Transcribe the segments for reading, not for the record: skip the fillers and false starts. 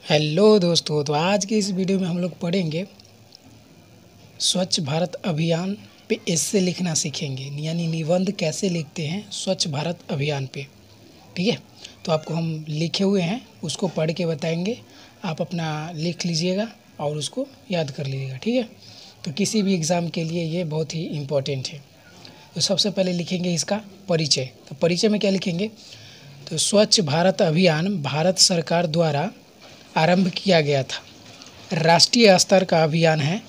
Hello दोस्तों, तो आज की इस वीडियो में हम लोग पढ़ेंगे स्वच्छ भारत अभियान पे ऐसे लिखना सीखेंगे, यानी निबंध कैसे लिखते हैं स्वच्छ भारत अभियान पे। ठीक है, तो आपको हम लिखे हुए हैं उसको पढ़ के बताएंगे, आप अपना लिख लीजिएगा और उसको याद कर लीजिएगा। ठीक है, तो किसी भी एग्ज़ाम के लिए ये बहुत ही इम्पोर्टेंट है। तो सबसे पहले लिखेंगे इसका परिचय। तो परिचय में क्या लिखेंगे? तो स्वच्छ भारत अभियान भारत सरकार द्वारा आरंभ किया गया था। राष्ट्रीय स्तर का अभियान है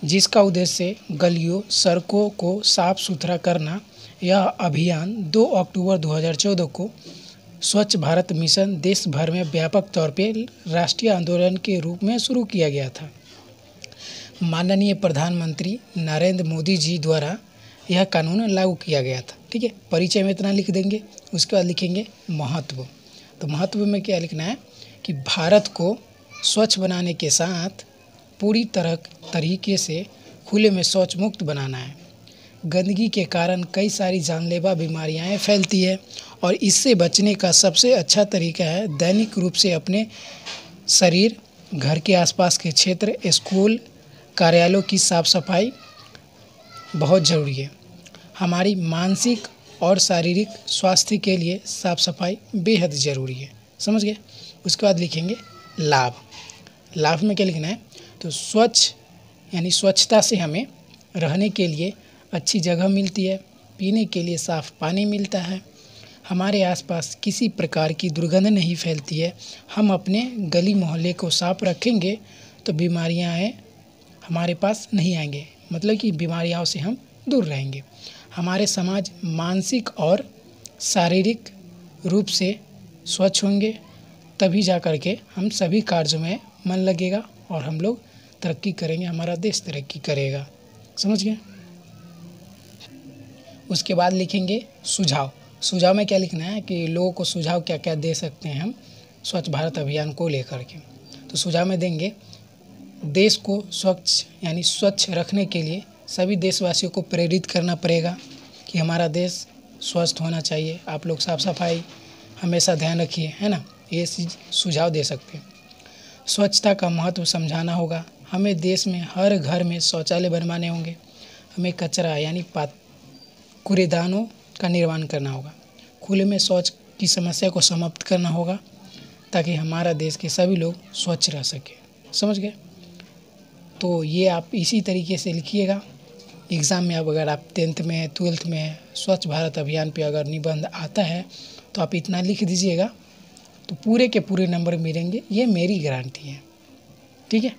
जिसका उद्देश्य गलियों, सड़कों को साफ सुथरा करना। यह अभियान 2 अक्टूबर 2014 को स्वच्छ भारत मिशन देश भर में व्यापक तौर पे राष्ट्रीय आंदोलन के रूप में शुरू किया गया था। माननीय प्रधानमंत्री नरेंद्र मोदी जी द्वारा यह कानून लागू किया गया था। ठीक है, परिचय में इतना लिख देंगे। उसके बाद लिखेंगे महत्व। तो महत्व में क्या लिखना है कि भारत को स्वच्छ बनाने के साथ पूरी तरीके से खुले में शौच मुक्त बनाना है। गंदगी के कारण कई सारी जानलेवा बीमारियां फैलती है और इससे बचने का सबसे अच्छा तरीका है दैनिक रूप से अपने शरीर, घर के आसपास के क्षेत्र, स्कूल, कार्यालयों की साफ सफाई बहुत ज़रूरी है। हमारी मानसिक और शारीरिक स्वास्थ्य के लिए साफ सफाई बेहद ज़रूरी है। समझ गए? उसके बाद लिखेंगे लाभ। लाभ में क्या लिखना है? तो स्वच्छ यानी स्वच्छता से हमें रहने के लिए अच्छी जगह मिलती है, पीने के लिए साफ पानी मिलता है, हमारे आसपास किसी प्रकार की दुर्गंध नहीं फैलती है। हम अपने गली मोहल्ले को साफ रखेंगे तो बीमारियां हमारे पास नहीं आएंगे, मतलब कि बीमारियों से हम दूर रहेंगे। हमारे समाज मानसिक और शारीरिक रूप से स्वच्छ होंगे, तभी जा कर के हम सभी कार्यों में मन लगेगा और हम लोग तरक्की करेंगे, हमारा देश तरक्की करेगा। समझ गए? उसके बाद लिखेंगे सुझाव। सुझाव में क्या लिखना है कि लोगों को सुझाव क्या क्या दे सकते हैं हम स्वच्छ भारत अभियान को लेकर के। तो सुझाव में देंगे देश को स्वच्छ यानी स्वच्छ रखने के लिए सभी देशवासियों को प्रेरित करना पड़ेगा कि हमारा देश स्वस्थ होना चाहिए। आप लोग साफ सफाई हमेशा ध्यान रखिए, है ना। ये सुझाव दे सकते हैं। स्वच्छता का महत्व समझाना होगा। हमें देश में हर घर में शौचालय बनवाने होंगे। हमें कचरा यानी कूड़ेदानों का निर्माण करना होगा। खुले में शौच की समस्या को समाप्त करना होगा ताकि हमारा देश के सभी लोग स्वच्छ रह सके। समझ गए? तो ये आप इसी तरीके से लिखिएगा। एग्ज़ाम में अब अगर आप 10th में 12th में स्वच्छ भारत अभियान पे अगर निबंध आता है तो आप इतना लिख दीजिएगा तो पूरे के पूरे नंबर मिलेंगे, ये मेरी गारंटी है। ठीक है।